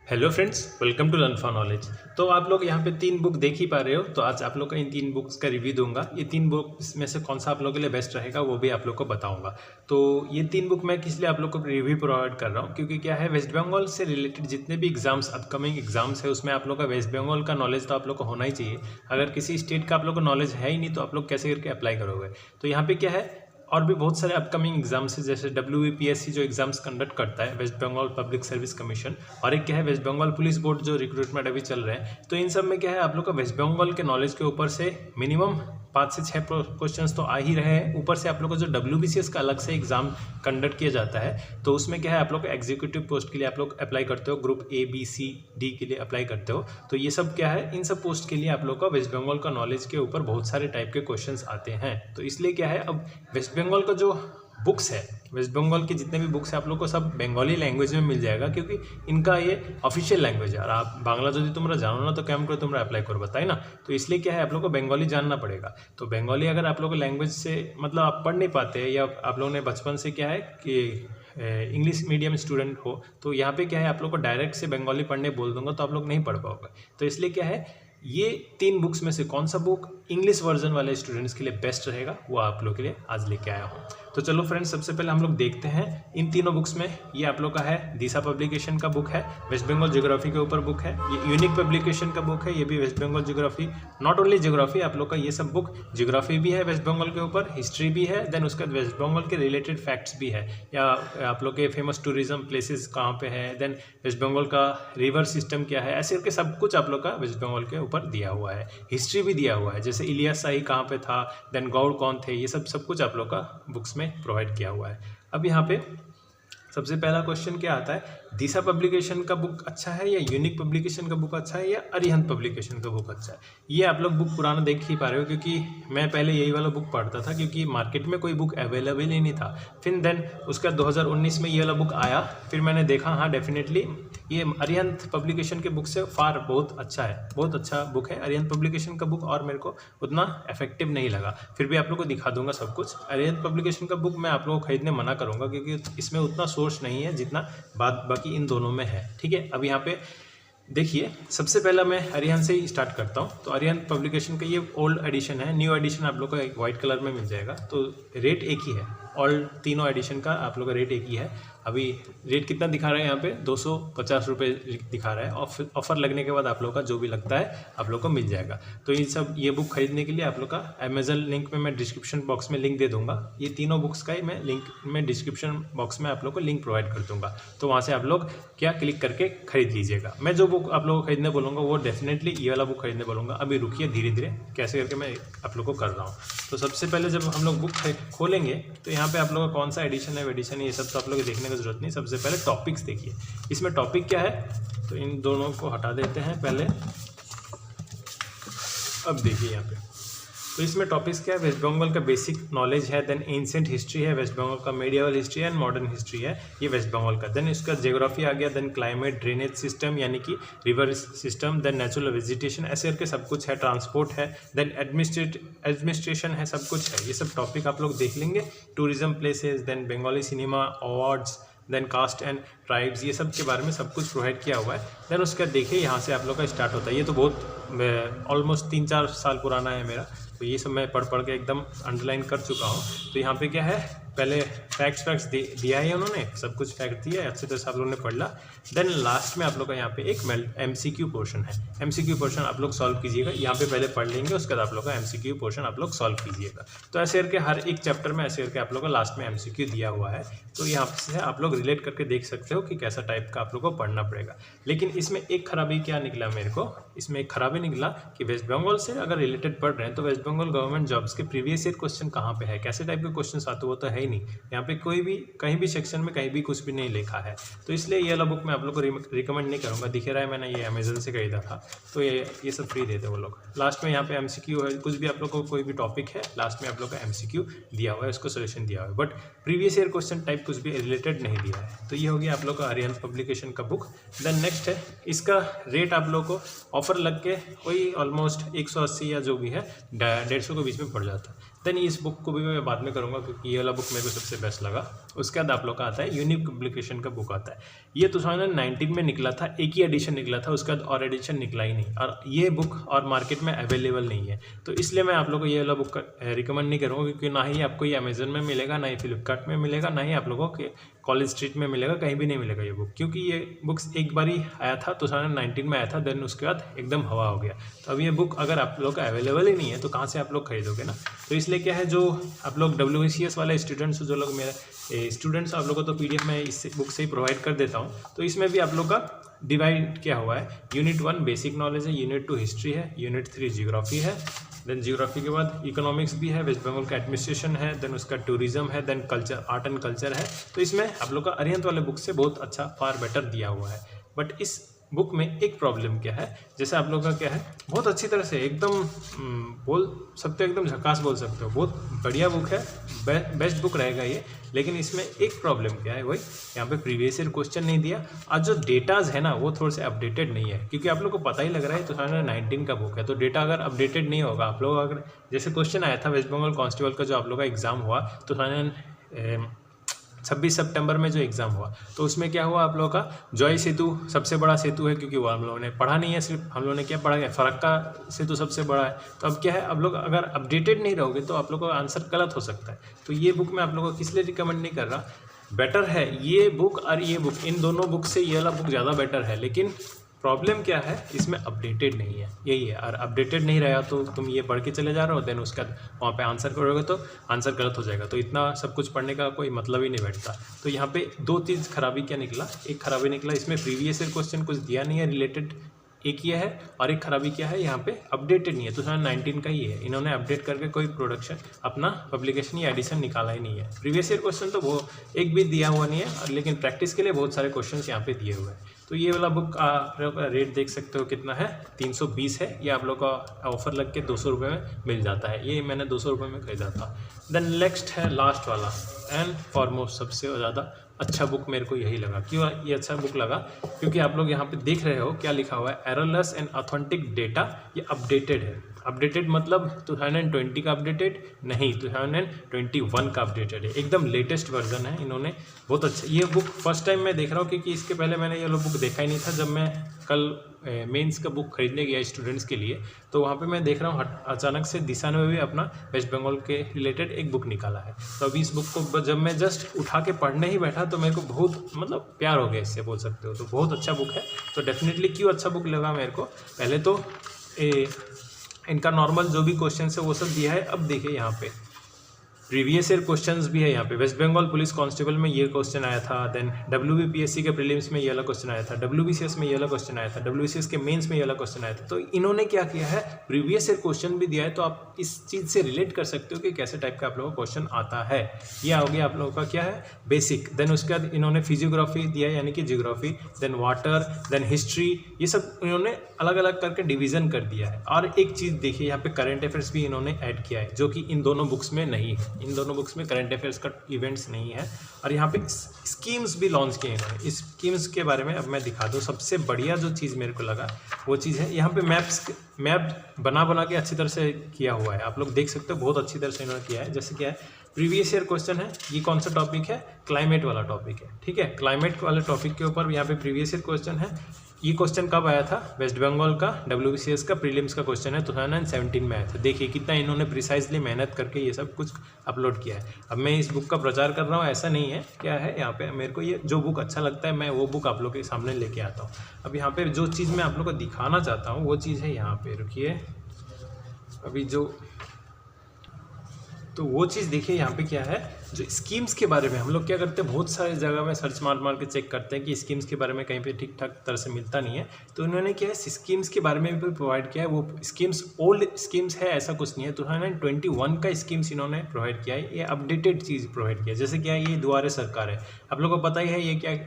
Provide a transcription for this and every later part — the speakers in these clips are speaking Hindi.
Hello friends, welcome to learn for knowledge. तो आप लोग यहाँ पे 3 बुक देख ही पा रहे हो। तो आज आप लोग का इन 3 बुक्स का रिव्यू दूंगा। ये 3 बुक्स में से कौन सा आप लोगों के लिए बेस्ट रहेगा वो भी आप लोग को बताऊंगा। तो ये 3 बुक मैं किस लिए आप लोग को रिव्यू प्रोवाइड कर रहा हूँ, क्योंकि क्या है, वेस्ट बंगाल से रिलेटेड जितने भी एग्जाम्स अपकमिंग एग्जाम्स है उसमें आप लोग का वेस्ट बंगाल का नॉलेज तो आप लोग को होना ही चाहिए। अगर किसी स्टेट का आप लोग को नॉलेज है ही नहीं तो आप लोग कैसे करके अप्लाई करोगे। तो यहाँ पे क्या है, और भी बहुत सारे अपकमिंग एग्जाम्स हैं, जैसे WBPSC जो एग्जाम्स कंडक्ट करता है, West Bengal Public Service Commission, और एक क्या है वेस्ट बंगाल पुलिस बोर्ड जो रिक्रूटमेंट अभी चल रहे हैं। तो इन सब में क्या है, आप लोग का वेस्ट बंगाल के नॉलेज के ऊपर से मिनिमम 5 से 6 क्वेश्चंस तो आ ही रहे हैं। ऊपर से आप लोग को जो WBCS का अलग से एग्जाम कंडक्ट किया जाता है, तो उसमें क्या है, आप लोग को एग्जीक्यूटिव पोस्ट के लिए आप लोग अप्लाई करते हो, group A B C D के लिए अप्लाई करते हो। तो ये सब क्या है, इन सब पोस्ट के लिए आप लोग का वेस्ट बंगाल का नॉलेज के ऊपर बहुत सारे टाइप के क्वेश्चंस आते हैं। तो इसलिए क्या है, अब वेस्ट बंगाल का जो बुक्स है, वेस्ट बंगाल के जितने भी बुक्स है आप लोग को सब बंगाली लैंग्वेज में मिल जाएगा, क्योंकि इनका ये ऑफिशियल लैंग्वेज है। और आप बांग्ला जो तुम्हारा जानो ना तो कैम करो तुम्हारा अप्लाई करो, बताए ना। तो इसलिए क्या है, आप लोग को बंगाली जानना पड़ेगा। तो बंगाली अगर आप लोग को लैंग्वेज से मतलब आप पढ़ नहीं पाते हैं, या आप लोगों ने बचपन से क्या है कि इंग्लिश मीडियम स्टूडेंट हो, तो यहाँ पे क्या है, आप लोग को डायरेक्ट से बंगाली पढ़ने बोल दूंगा तो आप लोग नहीं पढ़ पाओगे। तो इसलिए क्या है, ये 3 बुक्स में से कौन सा बुक इंग्लिश वर्जन वाले स्टूडेंट्स के लिए बेस्ट रहेगा वो आप लोग के लिए आज लेके आया हूँ। तो चलो फ्रेंड्स, सबसे पहले हम लोग देखते हैं इन तीनों बुक्स में। ये आप लोग का है दिशा पब्लिकेशन का बुक है, वेस्ट बंगाल ज्योग्राफी के ऊपर बुक है। ये यूनिक पब्लिकेशन का बुक है, ये भी West Bengal geography. Not only geography, आप लोग का ये सब बुक ज्योग्राफी भी है वेस्ट बंगाल के ऊपर, हिस्ट्री भी है, देन उसका वेस्ट बंगाल के रिलेटेड फैक्ट्स भी है, या आप लोग के फेमस टूरिज्म प्लेसेस कहाँ पे है, देन वेस्ट बंगाल का रिवर सिस्टम क्या है, ऐसे करके सब कुछ आप लोग का वेस्ट बंगाल के ऊपर दिया हुआ है। हिस्ट्री भी दिया हुआ है, जैसे इलियास शाही कहाँ पे था, देन गौड़ कौन थे, ये सब कुछ आप लोग का बुक्स में प्रोवाइड किया हुआ है। अब यहाँ पे सबसे पहला क्वेश्चन क्या आता है, दिशा पब्लिकेशन का बुक अच्छा है या यूनिक पब्लिकेशन का बुक अच्छा है या अरिहंत पब्लिकेशन का बुक अच्छा है। ये आप लोग बुक पुराना देख ही पा रहे हो, क्योंकि मैं पहले यही वाला बुक पढ़ता था, क्योंकि मार्केट में कोई बुक अवेलेबल ही नहीं था। फिर देन उसका 2019 में ये वाला बुक आया, फिर मैंने देखा हाँ डेफिनेटली ये अरिहंत पब्लिकेशन के बुक से बहुत अच्छा है, बहुत अच्छा बुक है अरिहंत पब्लिकेशन का बुक, और मेरे को उतना इफेक्टिव नहीं लगा। फिर भी आप लोग को दिखा दूंगा सब कुछ। अरिहंत पब्लिकेशन का बुक मैं आप लोगों को खरीदने मना करूंगा, क्योंकि इसमें उतना सोर्स नहीं है जितना बाकी इन दोनों में है। ठीक है, अब यहाँ पे देखिए, सबसे पहला मैं अरिहंत से ही स्टार्ट करता हूँ। तो अरिहंत पब्लिकेशन का ये ओल्ड एडिशन है, न्यू एडिशन आप लोग को एक वाइट कलर में मिल जाएगा। तो रेट एक ही है, ऑल तीनों एडिशन का आप लोग का रेट एक ही है। अभी रेट कितना दिखा रहा है यहाँ पे, 250 रुपये दिखा रहा है। ऑफर लगने के बाद आप लोग का जो भी लगता है आप लोग को मिल जाएगा। तो ये बुक खरीदने के लिए आप लोग का अमेजन लिंक में मैं डिस्क्रिप्शन बॉक्स में लिंक दे दूंगा। ये तीनों बुक्स का ही मैं लिंक में डिस्क्रिप्शन बॉक्स में आप लोग को लिंक प्रोवाइड कर दूंगा। तो वहाँ से आप लोग क्या क्लिक करके खरीद लीजिएगा। मैं जो बुक आप लोगों को खरीदने बोलूँगा वो डेफिनेटली ये वाला बुक खरीदने बोलूँगा। अभी रुकिए, धीरे धीरे कैसे करके मैं आप लोग को कर रहा हूँ। तो सबसे पहले जब हम लोग बुक खोलेंगे तो यहाँ पे आप लोग का कौन सा एडिशन है एडिशन है ये सब तो आप लोग को देखने की जरूरत नहीं। सबसे पहले टॉपिक्स देखिए, इसमें टॉपिक क्या है, तो इन दोनों को हटा देते हैं पहले। अब देखिए यहाँ पे, तो इसमें टॉपिक्स क्या है, वेस्ट बंगाल का बेसिक नॉलेज है, देन एंशिएंट हिस्ट्री है, वेस्ट बंगाल का medieval history and modern history है ये वेस्ट बंगाल का। देन इसका ज्योग्राफी आ गया, देन क्लाइमेट, ड्रेनेज सिस्टम यानी कि river system, then natural vegetation, ऐसे करके सब कुछ है। ट्रांसपोर्ट है, देन एडमिनिस्ट्रेशन है, सब कुछ है। ये सब टॉपिक आप लोग देख लेंगे। Tourism places, then Bengali cinema awards, then caste and tribes, ये सब के बारे में सब कुछ प्रोवाइड किया हुआ है। देन उसका देखिए यहाँ से आप लोग का स्टार्ट होता है। ये तो बहुत ऑलमोस्ट 3-4 साल पुराना है मेरा, तो ये सब मैं पढ़ के एकदम अंडरलाइन कर चुका हूँ। तो यहाँ पे क्या है, पहले फैक्ट्स दिया है उन्होंने, सब कुछ फैक्ट दिया है, अच्छे तरह से आप लोगों ने पढ़ ला। देन लास्ट में आप लोग का यहाँ पे एक MCQ पोर्शन है। MCQ पोर्शन आप लोग सॉल्व कीजिएगा। यहाँ पे पहले पढ़ लेंगे, उसके बाद आप लोग का MCQ पोर्शन आप लोग सॉल्व कीजिएगा। तो ऐसे करके हर एक चैप्टर में ऐसे करके आप लोग का लास्ट में MCQ दिया हुआ है। तो यहाँ से आप लोग रिलेट करके देख सकते हो कि कैसा टाइप का आप लोग को पढ़ना पड़ेगा। लेकिन इसमें एक खराबी क्या निकला मेरे को, इसमें एक खराबी निकला कि वेस्ट बंगाल से अगर रिलेटेड पढ़ रहे हैं तो वेस्ट बंगाल गवर्नमेंट जॉब्स के प्रीवियस ईयर क्वेश्चन कहाँ पे है, कैसे टाइप के क्वेश्चन आते वो तो है ही नहीं। यहाँ पे कोई भी कहीं भी सेक्शन में कहीं भी कुछ भी नहीं लिखा है। तो इसलिए ये वाला बुक मैं आप लोग को रिकमेंड नहीं करूँगा। दिख रहा है मैंने ये अमेजन से खरीदा था, तो ये सब फ्री देते वो लोग। लास्ट में यहाँ पे MCQ है, कुछ भी आप लोग को कोई भी टॉपिक है लास्ट में आप लोग का MCQ दिया हुआ है, उसको सोल्यूशन दिया हुआ है, but previous year question type कुछ भी रिलेटेड नहीं दिया है। तो ये हो गया आप लोग का अरिहंत पब्लिकेशन का बुक। देन नेक्स्ट है, इसका रेट आप लोग को ऑफर लग के कोई ऑलमोस्ट 180 या जो भी है 150 के बीच में पड़ जाता है। देन इस बुक को भी मैं बाद में करूँगा क्योंकि ये वाला बुक मेरे को सबसे बेस्ट लगा। उसके बाद आप लोग का आता है यूनिक पब्लिकेशन का बुक आता है। ये 2019 में निकला था, एक ही एडिशन निकला था, उसके बाद और एडिशन निकला ही नहीं, और ये बुक और मार्केट में अवेलेबल नहीं है। तो इसलिए मैं आप लोगों को ये वाला बुक रिकमेंड नहीं करूँगा, क्योंकि ना ही आपको ये अमेजन में मिलेगा, ना ही फ्लिपकार्ट में मिलेगा, ना ही आप लोगों के कॉलेज स्ट्रीट में मिलेगा, कहीं भी नहीं मिलेगा ये बुक। क्योंकि ये बुक्स एक बार ही आया था, 2019 में आया था, देन उसके बाद एकदम हवा हो गया। तो अब ये बुक अगर आप लोग का अवेलेबल ही नहीं है तो कहाँ से आप लोग खरीदोगे ना। तो इसलिए क्या है, जो आप लोग WBCS वाले स्टूडेंट्स, जो लोग मेरे स्टूडेंट्स, आप लोगों को तो PDF में इस बुक से ही प्रोवाइड कर देता हूँ। तो इसमें भी आप लोग का डिवाइड क्या हुआ है, यूनिट 1 बेसिक नॉलेज है, यूनिट 2 हिस्ट्री है, यूनिट 3 जियोग्राफी है, देन जियोग्राफी के बाद इकोनॉमिक्स भी है, वेस्ट बंगाल का एडमिनिस्ट्रेशन है, देन उसका टूरिज्म है, then culture, art and culture है। तो इसमें आप लोग का अरिहंत वाले बुक से बहुत अच्छा, फार बेटर दिया हुआ है। बट इस बुक में एक प्रॉब्लम क्या है, जैसे आप लोग का क्या है, बहुत अच्छी तरह से एकदम बोल सकते हो, एकदम झकास बोल सकते हो, बहुत बढ़िया बुक है, बेस्ट बुक रहेगा ये। लेकिन इसमें एक प्रॉब्लम क्या है, वही यहाँ पे प्रीवियस ईयर क्वेश्चन नहीं दिया, और जो डेटाज है ना वो थोड़े से अपडेटेड नहीं है। क्योंकि आप लोग को पता ही लग रहा है 2019 का बुक है, तो डेटा अगर अपडेटेड नहीं होगा, आप लोग अगर जैसे क्वेश्चन आया था वेस्ट बंगाल कांस्टेबल का, जो आप लोग का एग्जाम हुआ 26 सितंबर में जो एग्ज़ाम हुआ, तो उसमें क्या हुआ, आप लोगों का जॉय सेतु सबसे बड़ा सेतु है, क्योंकि वो हम लोगों ने पढ़ा नहीं है, सिर्फ हम लोगों ने क्या पढ़ा है, फरक्का सेतु सबसे बड़ा है। तो अब क्या है, आप लोग अगर अपडेटेड नहीं रहोगे तो आप लोगों का आंसर गलत हो सकता है। तो ये बुक मैं आप लोगों को किस लिए रिकमेंड नहीं कर रहा, बेटर है ये बुक और ये बुक, इन दोनों बुक से ये वाला बुक ज़्यादा बेटर है। लेकिन प्रॉब्लम क्या है, इसमें अपडेटेड नहीं है, यही है। और अपडेटेड नहीं रहा तो तुम ये पढ़ के चले जा रहे हो, देन उसके बाद वहाँ पे आंसर करोगे तो आंसर गलत हो जाएगा, तो इतना सब कुछ पढ़ने का कोई मतलब ही नहीं बैठता। तो यहाँ पे दो चीज़ खराबी क्या निकला, एक खराबी निकला इसमें प्रीवियस ईयर क्वेश्चन कुछ दिया नहीं है रिलेटेड, एक ये है, और एक खराबी क्या है, यहाँ पे अपडेटेड नहीं है, 2019 का ही है, इन्होंने अपडेट करके कोई प्रोडक्शन अपना पब्लिकेशन या एडिशन निकाला ही नहीं है। प्रीवियस ईयर क्वेश्चन तो वो एक भी दिया हुआ नहीं है, लेकिन प्रैक्टिस के लिए बहुत सारे क्वेश्चन यहाँ पे दिए हुए हैं। तो ये वाला बुक का रेट देख सकते हो कितना है, 320 है। ये आप लोग का ऑफर लग के 200 रुपये में मिल जाता है, ये मैंने 200 रुपये में खरीदा था। देन नेक्स्ट है लास्ट वाला एंड फॉरमोस्ट सबसे ज़्यादा अच्छा बुक मेरे को यही लगा। क्यों ये अच्छा बुक लगा, क्योंकि आप लोग यहाँ पे देख रहे हो क्या लिखा हुआ है, एररलेस एंड ऑथेंटिक डेटा, ये अपडेटेड है। अपडेटेड मतलब 2020 का अपडेटेड नहीं, 2021 का अपडेटेड है, एकदम लेटेस्ट वर्जन है। इन्होंने बहुत अच्छा, ये बुक फर्स्ट टाइम मैं देख रहा हूँ, क्योंकि इसके पहले मैंने ये बुक देखा ही नहीं था। जब मैं कल मेंस का बुक खरीदने गया स्टूडेंट्स के लिए, तो वहाँ पे मैं देख रहा हूँ अचानक से दिशा ने भी अपना वेस्ट बंगाल के रिलेटेड एक बुक निकाला है। तो अभी इस बुक को जब मैं जस्ट उठा के पढ़ने ही बैठा तो मेरे को बहुत मतलब प्यार हो गया इससे, बोल सकते हो। तो बहुत अच्छा बुक है। तो डेफिनेटली क्यों अच्छा बुक लगा मेरे को, पहले तो इनका नॉर्मल जो भी क्वेश्चन है वो सब दिया है। अब देखिए यहाँ पे प्रीवियस ईयर क्वेश्चंस भी है। यहाँ पे वेस्ट बंगाल पुलिस कांस्टेबल में ये क्वेश्चन आया था, देन WBPSC के प्रीलिम्स में ये वाला क्वेश्चन आया था, WBCS में ये वाला क्वेश्चन आया था, WBCS के मेंस में ये वाला क्वेश्चन आया था। तो इन्होंने क्या किया है, प्रीवियस ईयर क्वेश्चन भी दिया है, तो आप इस चीज़ से रिलेट कर सकते हो कि कैसे टाइप का आप लोगों को क्वेश्चन आता है। ये हो गया आप लोगों का क्या है, बेसिक। देन उसके बाद इन्होंने फिजियोग्राफी दिया यानी कि geography, then water, then history, ये सब इन्होंने अलग अलग करके डिवीजन कर दिया है। और एक चीज़ देखिए यहाँ पे करंट अफेयर्स भी इन्होंने ऐड किया है, जो कि इन दोनों बुक्स में नहीं है। इन दोनों बुक्स में करंट अफेयर्स का इवेंट्स नहीं है। और यहाँ पे स्कीम्स भी लॉन्च किए इन्होंने। इस स्कीम्स के बारे में अब मैं दिखा दूँ। सबसे बढ़िया जो चीज़ मेरे को लगा वो चीज़ है, यहाँ पे मैप बना के अच्छी तरह से किया हुआ है। आप लोग देख सकते हो बहुत अच्छी तरह से इन्होंने किया है। जैसे क्या है, प्रीवियस ईयर क्वेश्चन है, ये कौन सा टॉपिक है, क्लाइमेट वाला टॉपिक है, ठीक है। क्लाइमेट वाले टॉपिक के ऊपर यहाँ पे प्रीवियस ईयर क्वेश्चन है। ये क्वेश्चन कब आया था, वेस्ट बंगाल का WBCS का प्रीलिम्स का क्वेश्चन है, 2017 में आया था। देखिए कितना इन्होंने प्रिसाइजली मेहनत करके ये सब कुछ अपलोड किया है। अब मैं इस बुक का प्रचार कर रहा हूँ, ऐसा नहीं है। क्या है यहाँ पे, मेरे को ये जो बुक अच्छा लगता है मैं वो बुक आप लोग के सामने लेके आता हूँ। अब यहाँ पे जो चीज़ मैं आप लोग को दिखाना चाहता हूँ वो चीज़ है यहाँ पे, रुकिए अभी तो वो चीज़ देखिए यहाँ पे क्या है, जो स्कीम्स के बारे में हम लोग क्या करते हैं, बहुत सारे जगह में सर्च मार के चेक करते हैं कि स्कीम्स के बारे में कहीं पे ठीक ठाक तरह से मिलता नहीं है। तो इन्होंने क्या है, स्कीम्स के बारे में भी प्रोवाइड किया है। वो स्कीम्स ओल्ड स्कीम्स है, ऐसा कुछ नहीं है। 2021 का स्कीम्स इन्होंने प्रोवाइड किया है। ये अपडेटेड चीज़ प्रोवाइड किया है। जैसे क्या है, ये दुआरे सरकार है, आप लोगों को पता ही है। ये क्या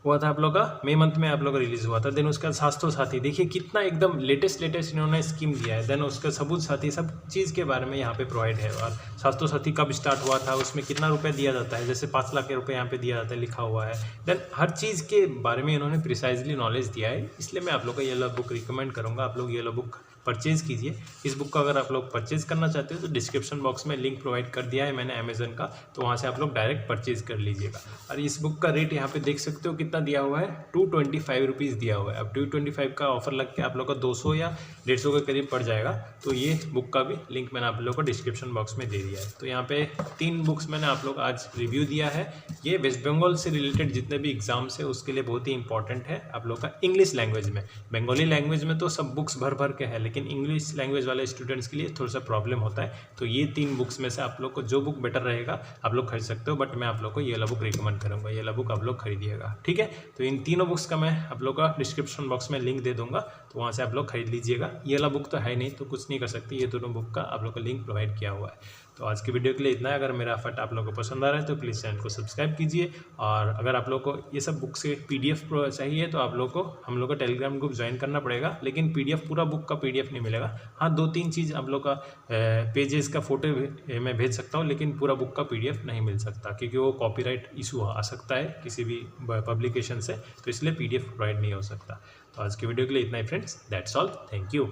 हुआ था आप लोग का, मई मंथ में आप लोग का रिलीज़ हुआ था। देन उसका स्वास्थ्य साथी, देखिए कितना एकदम लेटेस्ट इन्होंने स्कीम दिया है। देन उसका सबूत साथी, सब चीज़ के बारे में यहाँ पे प्रोवाइड है। और स्वास्थ्य साथी कब स्टार्ट हुआ था, उसमें कितना रुपये दिया जाता है, जैसे 5 लाख रुपये यहाँ पे दिया जाता है, लिखा हुआ है। देन हर चीज़ के बारे में इन्होंने प्रिसाइजली नॉलेज दिया है। इसलिए मैं आप लोग को ये बुक रिकमेंड करूँगा, आप लोग ये बुक परचेज़ कीजिए। इस बुक का अगर आप लोग परचेज़ करना चाहते हो तो डिस्क्रिप्शन बॉक्स में लिंक प्रोवाइड कर दिया है मैंने अमेज़न का, तो वहाँ से आप लोग डायरेक्ट परचेज़ कर लीजिएगा। और इस बुक का रेट यहाँ पे देख सकते हो कितना दिया हुआ है, 225 रुपीज़ दिया हुआ है। अब 225 का ऑफर लग के आप लोग का 200 या 150 के करीब पड़ जाएगा। तो ये बुक का भी लिंक मैंने आप लोग को डिस्क्रिप्शन बॉक्स में दे दिया है। तो यहाँ पे 3 बुक्स मैंने आप लोग आज रिव्यू दिया है। ये वेस्ट बंगाल से रिलेटेड जितने भी एग्जाम्स है उसके लिए बहुत ही इंपॉर्टेंट है आप लोग का इंग्लिश लैंग्वेज में। बंगाली लैंग्वेज में तो सब बुक्स भर भर के है, लेकिन इंग्लिश लैंग्वेज वाले स्टूडेंट्स के लिए थोड़ा सा प्रॉब्लम होता है। तो ये 3 बुक्स में से आप लोग को जो बुक बेटर रहेगा आप लोग खरीद सकते हो, बट मैं आप लोग को ये वाला बुक रिकमेंड करूँगा, ये वाला बुक आप लोग खरीदिएगा, ठीक है। तो इन तीनों बुक्स का मैं आप लोग का डिस्क्रिप्शन बॉक्स में लिंक दे दूंगा, तो वहाँ से आप लोग खरीद लीजिएगा। ये वाला बुक तो है नहीं तो कुछ नहीं कर सकते, ये दोनों बुक का आप लोग को लिंक प्रोवाइड किया हुआ है। तो आज की वीडियो के लिए इतना है। अगर मेरा एफर्ट आप लोगों को पसंद आ रहा है तो प्लीज़ चैनल को सब्सक्राइब कीजिए। और अगर आप लोग को ये सब बुक से PDF चाहिए तो आप लोग को हम लोग का टेलीग्राम ग्रुप ज्वाइन करना पड़ेगा, लेकिन PDF पूरा बुक का PDF नहीं मिलेगा। हाँ, 2-3 चीज़ आप लोग का पेजेस का फोटो मैं भेज सकता हूँ, लेकिन पूरा बुक का PDF नहीं मिल सकता क्योंकि वो कॉपीराइट इशू आ सकता है किसी भी पब्लिकेशन से, तो इसलिए PDF प्रोवाइड नहीं हो सकता। तो आज की वीडियो के लिए इतना ही friends, that's all, thank you.